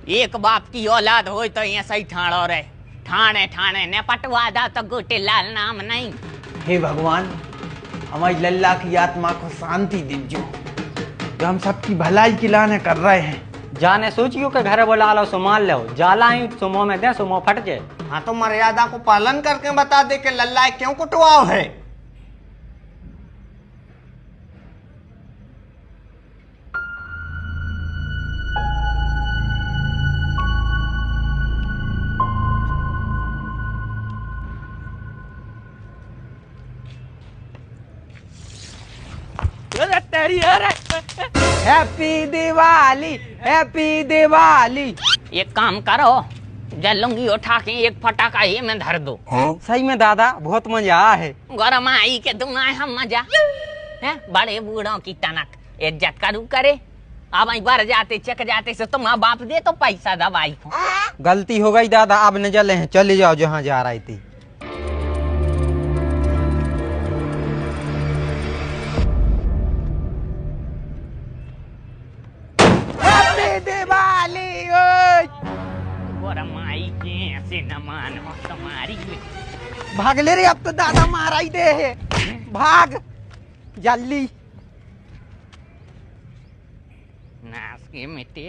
एक बाप की औलाद हो तो ये सही ठाणो रे। ठाणे ठाणे ने पटवा दा तो गोटे लाल नाम नहीं। हे भगवान, हमारी लल्ला की आत्मा को शांति दीजियो, जो हम सबकी भलाई के लाने कर रहे हैं। जाने सोचियो के घर बोला लो सो मान लो, जाला ही सुमो में दे सुमो फट जाए। हाँ तो मर्यादा को पालन करके बता दे कि लल्ला क्यों कुटवाव है। Happy Diwali, happy Diwali. एक काम करो, जलूंगी उठा के एक फटाका ही में धर दो। सही में दादा बहुत मजा आया है। गरम आई के तुम आए हम मजा है। बड़े बूढ़ों की टनक इज्जत करू करे। अब बार जाते चक जाते से तुम बाप दे तो पैसा दवाई को। गलती हो गई दादा, अब न जले हैं, चले जाओ जहाँ जा रही थी। दिवाली गरम आई के ऐसे न मानो तुम्हारी। भाग ले रे, अब तो दादा मारा ही दे है। भाग जल्दी। नास के मिट्टी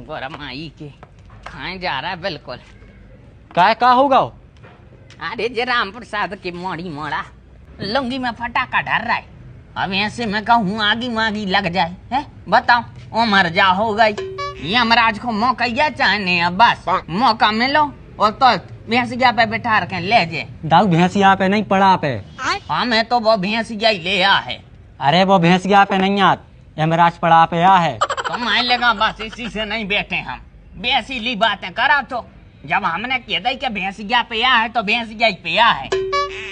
गरम आई के खाए जा रहा है बिल्कुल। क्या होगा? अरे जे राम प्रसाद की मोड़ी मोड़ा लुंगी में फटाका डर रहा है। अब ऐसे में कहूँ आगी मागी लग जाए है, बताओ ओ मर जा हो गई। यमराज को मौका या चाहने अब बस मौका मिलो और तो भैंसिया पे बैठा रखे ले जाए। दाऊ भैंसिया पे नहीं पड़ा पे। हमें तो वो भैंसिया ही ले आ है। अरे वो भैंसिया पे नहीं आत, यमराज पड़ा पे आ है। तो मान लेगा बस इसी से नहीं बैठे हम। बेसीली बातें करा तो जब हमने कह दी कि भैंसिया पे आ है तो भैंसिया ही पे आ है।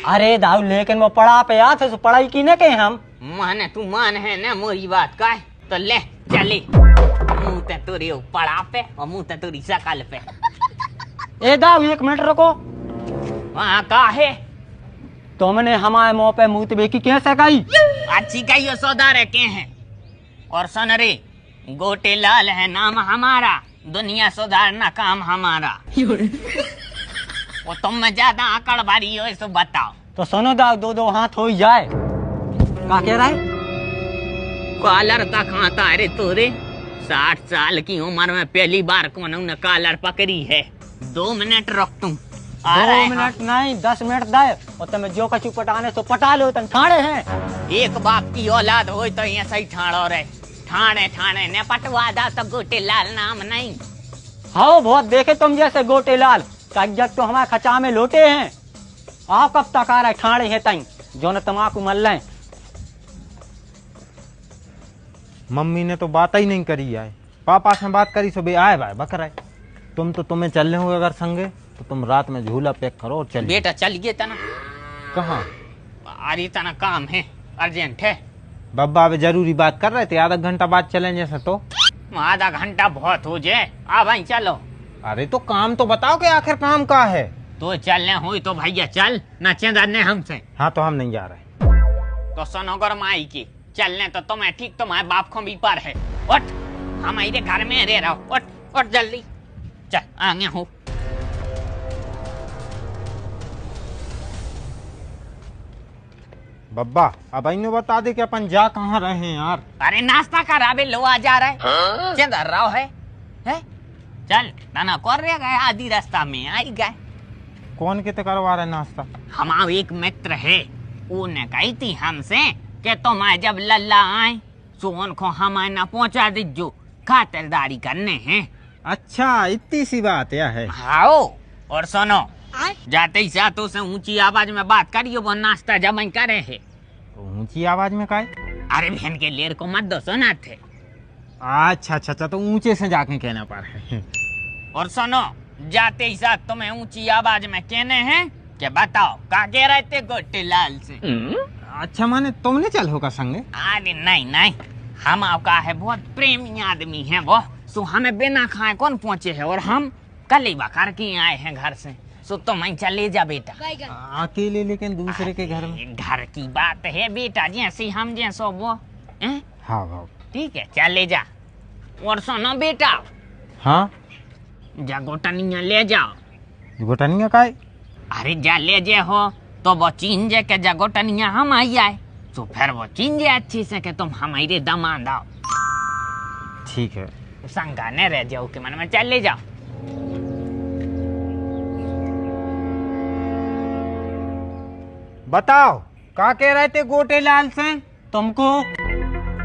अरे दाऊ लेकिन वो पड़ा पे आ थे, पढ़ाई की न कहे हम। माने तू मान है ना मोरी बात का है तो ले चले। मुँह ते तुरी पड़ा पे और मुँह ते तुरी शकल पे। ए दाऊ एक मिनट रुको। वहाँ का है तुमने हमारे मुँह पे मुँह बेकी कैसे कही? अच्छी कही सौदा रखे हैं। और सुन रे, गोटे लाल है नाम हमारा, दुनिया सुधारना काम हमारा। वो तुम में ज्यादा आकड़ बारी हो तो बताओ। तो सुनो दाऊ, दो दो हाथ हो ही जाए। क्या कह रहा है? कॉलर तक खाता है रे तोरे। 60 साल की उम्र में पहली बार कौन ने कॉलर पकड़ी है। 2 मिनट रुक तुम। 2 मिनट नहीं 10 मिनट दे और तुम्हें जो कछु पटाने तो पटा लो। तुम ठाणे हैं। एक बाप की औलाद हो तो ये सही ठाणो रे। ठाणे ठाणे ने पटवा दा तो गोटे लाल नाम नहीं। हाँ बहुत देखे तुम जैसे गोटे लाल जग तो हमारे खचा में लोटे हैं। आप कब तक आ रहे ठाणे हैं तई जो न तमाकू मल रहे। मम्मी ने तो बात ही नहीं करी है। पापा से बात करी सुबह आए भाई बकरा। तुम्हें चलने होगा अगर संगे तो तुम रात में झूला पैक करो और चलिए। बेटा चलिए तना। कहाँ? अरे तना काम है, अर्जेंट है। बब्बा अभी जरूरी बात कर रहे थे, आधा घंटा बाद चलें जैसे। तो आधा घंटा बहुत हो जाए। आ भाई चलो। अरे तो काम तो बताओ कि आखिर काम का है। तो चलने हुई तो भैया चल न चंदने हमसे। हाँ तो हम नहीं जा रहे। तो सुनो गरमाई की चलने तो तुम्हें ठीक, तुम्हारे बाप को भी पर है। उठ, हमारे घर में रह रहो। उठ उठ जल्दी चल, आगे हो। बब्बा अब इन्हें बता दे कि अपन जा कहाँ रहे हैं यार। अरे नाश्ता करावे लो आ जा रहा है। चंदर राव है? चल नाना कर रहे गए आधी रास्ता में आई गए। कौन के करवा रहे नाश्ता? हमारा एक मित्र है, उन्हें कही थी हमसे कि तुम जब लल्ला आए तो उनको हमारे ना पहुंचा दीजो, खातिरदारी करने हैं। अच्छा इतनी सी बात है। हाँ और सुनो, जाते ही साथों से ऊंची आवाज में बात करियो, वो नाश्ता जब करे है। ऊंची आवाज में काहे? अरे बहन के लेर को मत दो, सुना थे। अच्छा अच्छा अच्छा, तो ऊंचे से जाके कहना पड़ रहा है। और सुनो, जाते ही साथ तुम्हें ऊंची आवाज में कहने हैं कि बताओ क्या कह रहे थे गोटे लाल से। अच्छा माने तुमने चल होगा संगे? अरे नहीं नहीं, हम आपका है बहुत प्रेमी आदमी है वो, सो हमें बिना खाए कौन पहुंचे है। और हम कल ही बकार के आए हैं घर से। सो तुम ही चले जा बेटा। अकेले लेकिन दूसरे के घर में। घर की बात है बेटा, जैसे हम जैसो वो हैं? हाँ भाव। ठीक है चले जा। और सुनो बेटा, हाँ जगोटनिया ले जाओ। गोटनिया का है? अरे जा ले जे हो तो वो चीन जे के जगोटनिया हम आई आए, तो फिर वो चीन जे अच्छी से के तुम हमारे दामाद आओ। ठीक है। संगा न रह जाओ के मन में चले जाओ। बताओ क्या कह रहे थे गोटे लाल से? तुमको?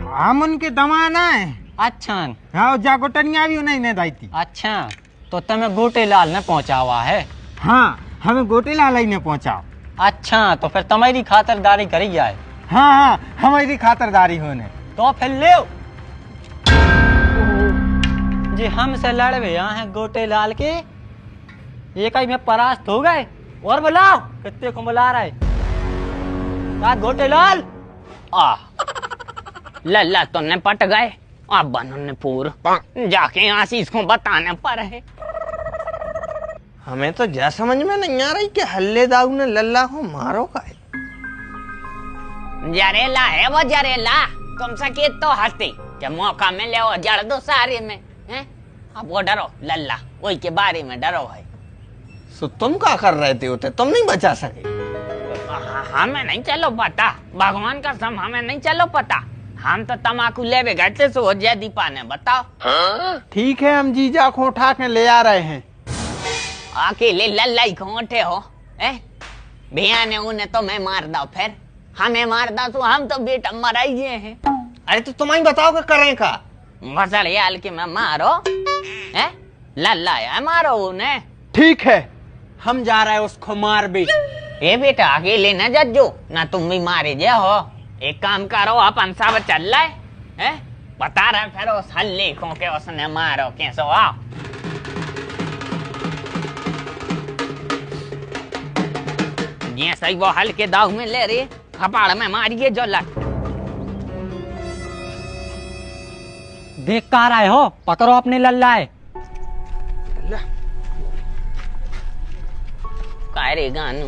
हम उनके दमाना है। अच्छा हाँ जागोटनिया भी उन्हें नहीं दाई थी। अच्छा, तो तुम्हें गोटे लाल ने पहुंचा हुआ है? हाँ हमें गोटे लाल ही ने पहुंचाओ। अच्छा, तो फिर तुम्हारी खातिरदारी करी जाए। हाँ हाँ हमारी खातिरदारी होने। तो फिर ले जी हमसे लड़वे यहाँ हैं गोटे लाल के, एक ही में परास्त हो गए। और बुलाओ, कितने को बुला रहे? गोटे लाल आ लल्ला तो ने पट गए, अब बनने पूर जाके आशीष को बताने पर है। हमें तो जा समझ में नहीं आ रही कि हल्ले दाऊ ने लल्ला को मारो का है। जरेला है वो जरेला, तुम सके तो हंसते जब मौका मिले वो जड़ दो सारे में हैं। अब वो डरो लल्ला, वही के बारे में डरो है। तो तुम क्या कर रहे थे उसे? तुम नहीं बचा सके? हमें नहीं चलो पता, भगवान का सम हमें नहीं चलो पता। हम तो तमाकू ले गए सो हो जाए दीपा ने बताओ। ठीक है हम जीजा को उठा के ले आ रहे हैं। अकेले लल्लाई खोटे हो ए? भैया ने उन्हें तो मैं मार दो, फिर हमें मार दो तो हम तो बेटा मराइए हैं। अरे तो तुम ही बताओ कि करें का? मसड़ियाल के मैं मारो है लल्ला है, मारो उन्हें। ठीक है हम जा रहे हैं उसको मार भी। ए बेटा अकेले न जज्जो ना, तुम भी मारे जे हो। एक काम करो, अपन सब चल रहे हैं, बता रहे फिर उस हल्ले को के उसने मारो कैसे आओ। ये सही वो हल के दाव में ले रही कपाड़ में मारिए जो लट। देख कर आए हो, पकड़ो अपने लल्लाए। कायरे गानू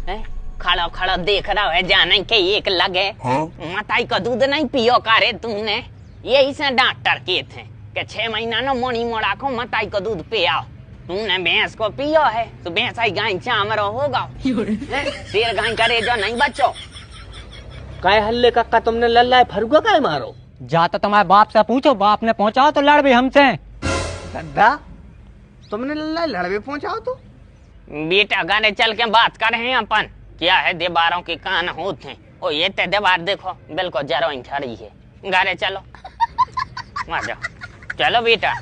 है खड़ा खड़ा देख रहा है, जाने के एक लगे। माताई का दूध नहीं पियो कारे तूने? यही से डॉक्टर के थे कि 6 महीना न मोनी मोड़ा को माताई का दूध पियाओ। तूने भैंस को पियो है तो भैंस आई गाय चामरो होगा, शेर गाय करे जो नहीं बचो। काय हल्ले का तुमने लल्ला फरुआ काय मारो? जा तो तुम्हारे बाप से पूछो, बाप ने पहुंचाओ तो लड़ भी हमसे। दादा तुमने लल्ला लड़वे पहुंचाओ तो? बेटा गाने चल के बात कर रहे हैं अपन, क्या है दीवारों के कान होते हैं। ओ ये ते दीवार देखो बिल्कुल जरो ही खड़ी है। गाने चलो आ जाओ, चलो बेटा।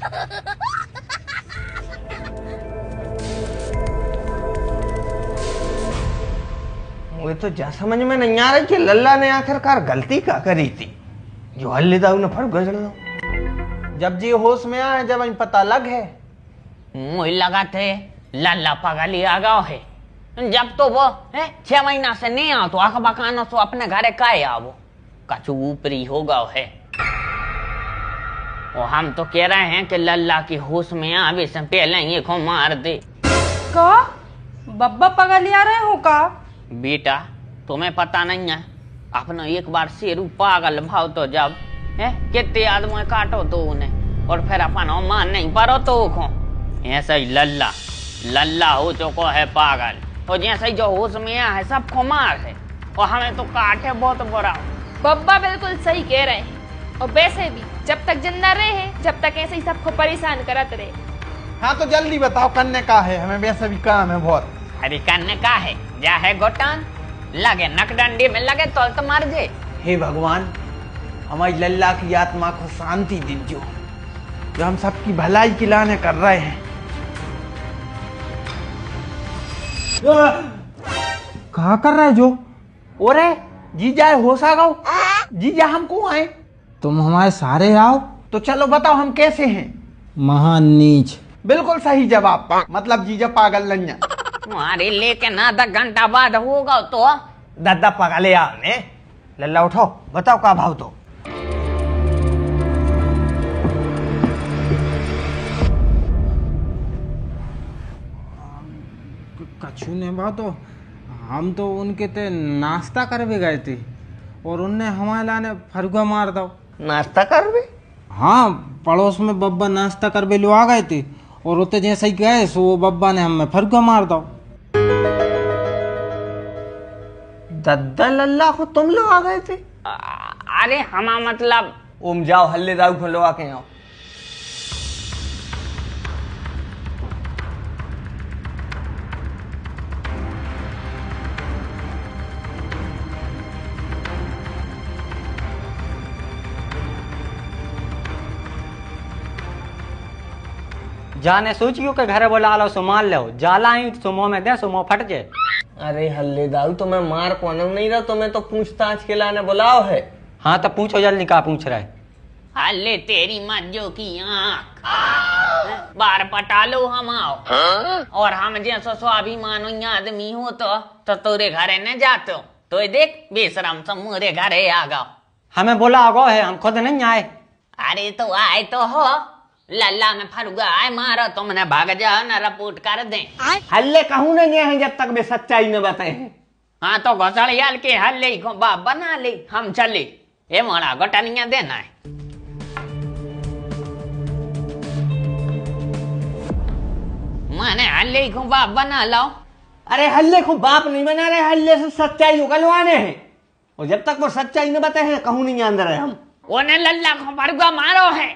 मुझे तो जा समझ में नहीं आ रही कि लल्ला ने आखिरकार गलती क्या करी थी जो हल्ले दाऊ ने फर्क गजड़ दो। जब जी होश में आए जब इन पता लग है। मुझे लगा थे लल्ला पगली आ गया है। जब तो वो है 6 महीना से नहीं आओ तो आख बकानो सो अपने घरे काहे आवो, कछु ऊपरी हो गया है। और हम तो कह रहे हैं कि लल्ला की होश में आवे से पहले ये को मार दे। का बब्बा पगली आ रहे हो का? बेटा तुम्हें पता नहीं है, अपना एक बार शेरू पागल भाव तो जब है कितने आदमी काटो तो उन्हें और फिर अपन मान नहीं पारो तो खो। ऐसा ही लल्ला लल्ला हो चुको है पागल, तो जैसे ही जो होश में आया है सबको मार है और हमें तो काटे बहुत बुरा। बब्बा बिल्कुल सही कह रहे हैं, और वैसे भी जब तक जिंदा रहे जब तक ऐसे ही सबको परेशान करते रहे। हाँ तो जल्दी बताओ करने का है, हमें वैसे भी काम है बहुत। अरे करने का है जा है गोटान लगे नकडंडी में लगे तो मार जे। हे भगवान हमारी लल्ला की आत्मा को शांति दीजियो, जो हम सबकी भलाई की लाने कर रहे हैं। कहा कर रहे जो? ओरे जीजा होशा गाओ, जीजा हमको आए। तुम हमारे सारे आओ। तो चलो बताओ हम कैसे हैं? महान नीच। बिल्कुल सही जवाब, मतलब जीजा पागल लन्या। तुम्हारे लेके ना 10 घंटा बाद होगा तो दादा पगले आपने। लल्ला उठो बताओ का भाव तो। कछु ने बा तो हम तो उनके ते नाश्ता करवे गए थे और उनने हमारे लाने फरुआ मार दो। नाश्ता कर भी? हाँ, पड़ोस में बब्बा नाश्ता करवे लो आ गए थे और उते जैसे ही गए सो वो बब्बा ने हमें फरुआ मार दो। दद्दा लल्ला को तुम लोग आ गए थे? अरे हमा मतलब ओम जाओ हल्ले दाऊ को लो आके आओ। जाने सोचियो के घरे बोला लो सो मान लो, जाला ही सुमो में दे सुमो फट जाए। अरे हल्ले दाऊ तुम्हें मार कौन नहीं रहा, तुम्हें तो पूछताछ के लाने बुलाओ है। हाँ तो पूछो जल्दी, का पूछ रहा है? हल्ले तेरी मज्जो की आंख बार पटा लो हम आओ और हम जैसो स्वाभिमानी आदमी हो तो तोरे घरे न जातो तो देख बेशरम समूरे घरे आ गओ। हमें बोला आगो है, हम खुद नहीं आए। अरे तो आए तो हो, लल्ला में फरुआ आए मारो तुमने भाग जाओ न रिपोर्ट कर दे। हल्ले कहूँ नहीं है जब तक वे सच्चाई न बताए। हाँ तो घोसड़ियाल के हल्ले को बाप बना ले, हम चले। ये मोड़ा गोटनिया देना है। माने हल्ले को बाप बना लाओ। अरे हल्ले को बाप नहीं बना रहे, हल्ले से सच्चाई उगलवाने हैं और जब तक वो सच्चाई न बताए हैं कहूँ नहीं अंदर है हम। ओने लल्ला को फरुआ मारो है,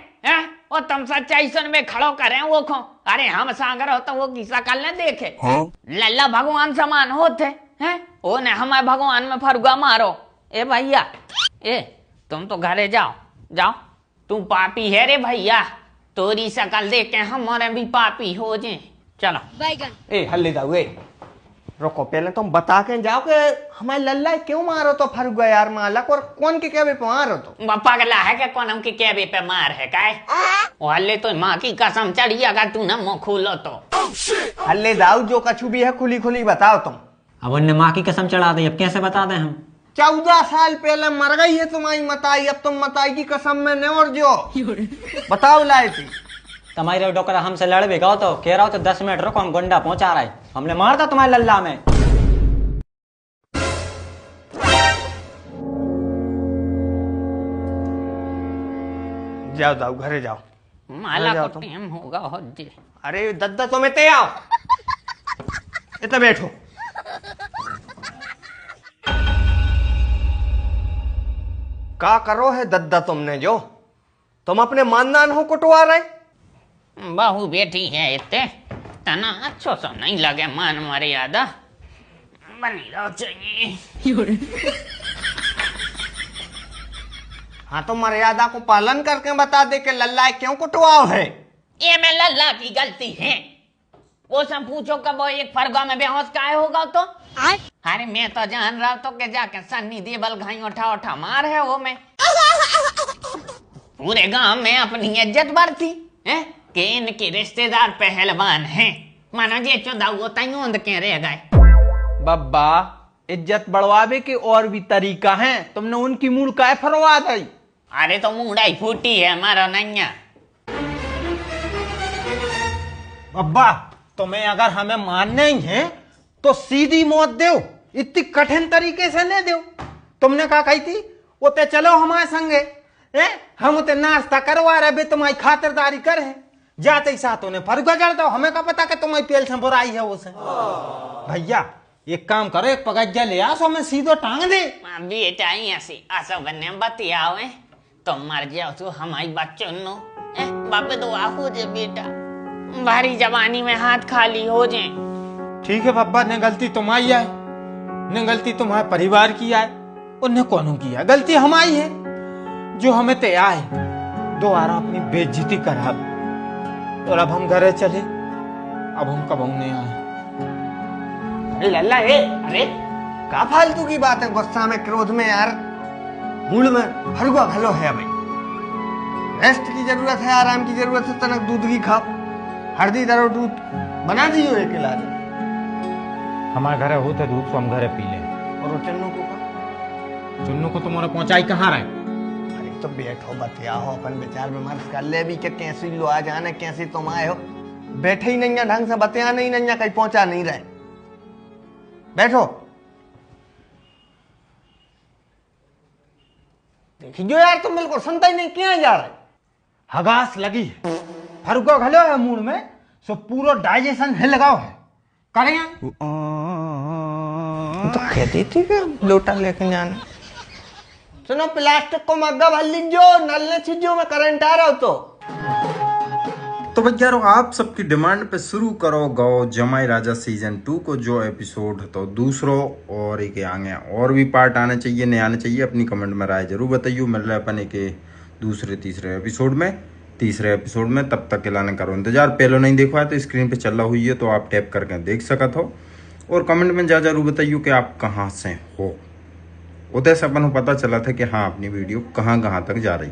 और तुम सच्चाई सुन में खड़ो करे वो खो। अरे हम सांगर हो तो वो की शकल न देखे। लल्ला भगवान समान होते हैं, ओने हमारे भगवान में फरुआ मारो। ए भैया, ए तुम तो घरे जाओ जाओ, तू पापी है रे भैया, तोरी शकल देख के हमारे भी पापी हो जाए। चलो ए हल्ले दाऊ, रुको पहले तुम बता के जाओ कि हमारे लल्ला क्यों मारो तो फरुआ यार मालक, और कौन के कहवे पे मारो तो? पगला है क्या कौन हमके कहवे पे मार है काय? हल्ले तो माँ की कसम चढ़ी अगर तू न मुँह खोलो तो। हल्ले दाऊ जो कछु भी है खुली खुली बताओ तुम। अब उनने माँ की कसम चढ़ा दी, अब कैसे बता दें हम? 14 साल पहले मर गई है तुम्हारी मताई, अब तुम मताई की कसम में न और जो बताओ लाए थी। तुम्हारे डॉक्टर हमसे लड़वे गो तो कह रहा हो तो 10 मिनट रुको, हम गुंडा पहुंचा रहा है, हमने मार था तुम्हारे लल्ला में। जाओ दाऊ घरे जाओ। माला जाओ को टाइम होगा हो जी। अरे दद्दा तुम्हें ते आओ, इतना बैठो। का करो है दद्दा तुमने जो, तुम अपने मानदान हो कुटवा रहे? बहू बेटी है इतने तना अच्छो सो नहीं लगे, मान मर्यादा बनी रहो चाहिए। हाँ तो मर्यादा को पालन करके बता दे कि लल्ला क्यों कुटवाओ है। ये में लल्ला की गलती है, वो सब पूछो कब वो एक फरगा में बेहोश काहे होगा तो। अरे मैं तो जान रहा तो के जाके सन्नी देवल घाई उठा उठा मार है वो में। पूरे गांव में अपनी इज्जत बढ़ती है कि इनके रिश्तेदार पहलवान हैं, मानो जे चौदह वो तैयोंद के रह गए। बब्बा इज्जत बढ़वावे के और भी तरीका हैं, तुमने उनकी मूड काय फरवा दी? अरे तो मुंडाई फूटी है मारो नैया। बब्बा तुम्हें अगर हमें मानना ही है तो सीधी मौत दो, इतनी कठिन तरीके से नहीं दो। तुमने कहा कही थी उते चलो हमारे संगे, हम उते नाश्ता करवा रहे बे, तुम्हारी खातिरदारी करे जाते ही साथ उन्हें फरुआ जड़ दो। हमें क्या पता कि तुम्हारी पेल से बुराई है उसे। भैया एक काम करो, एक पगज्जा ले आओ, हमें सीधो टांग दे। बेटा ऐसी आशा बने बतियाओ तुम मर जाओ तो हमारी बच्चों नो बापे तो हो जे बेटा, भारी जवानी में हाथ खाली हो जाए। ठीक है बब्बा, ने गलती तुम्हारी है, ने गलती तुम्हारे परिवार की है, उन्हें कौन की है? गलती हमारी है जो हमें ते आए दोबारा अपनी बेइज्जती करा। और अब हम घरे चले, अब हम कब नहीं आए। अरे लल्ला अरे का फालतू की बात है, गुस्सा में क्रोध में यार, मूड में फरुआ घलो है। भाई रेस्ट की जरूरत है, आराम की जरूरत है, तनक दूध की खाओ, हल्दी दरो दूध बना दियो एक गिलास। हमारे घरे होते दूध तो हम घरे पी ले। और वो चन्नू को का? चुन्नू को तुम्हारा पहुंचाई कहाँ रहे? अरे तो बैठो बतिया हो, अपन विचार विमर्श कर ले भी कि कैसी लो आ जाने, कैसे तुम आए हो। बैठे ही नहीं ढंग से बतिया नहीं, कहीं पहुंचा नहीं रहे। बैठो। देखियो यार तुम बिल्कुल सुनता ही नहीं, क्यों जा रहे? हगास लगी है, फरुआ घलो है मूड में, सो पूरा डाइजेशन हिल गया है। करें तो कहती थी कि लोटा लेके जाना। सुनो, प्लास्टिक को मग्गा भर लीजियो, नलने छिजो में करंट आ रहा हो तो भैया आप सबकी डिमांड पे शुरू करो गो जमाई राजा सीजन 2 को, जो एपिसोड तो दूसरो और एक आगे और भी पार्ट आने चाहिए, नहीं आने चाहिए, अपनी कमेंट में राय जरूर बताइए। मिल रहा है अपन एक दूसरे तीसरे एपिसोड में, तब तक के लाने करो इंतजार। पहले नहीं देखा है तो स्क्रीन पे चल रहा हुई है, तो आप टैप करके देख सकत हो, और कमेंट में जरूर बताइए कि आप कहाँ से हो। उदय से अपन को पता चला था कि हाँ अपनी वीडियो कहाँ कहाँ तक जा रही,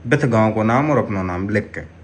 बिथ गाँव को नाम और अपना नाम लिख के।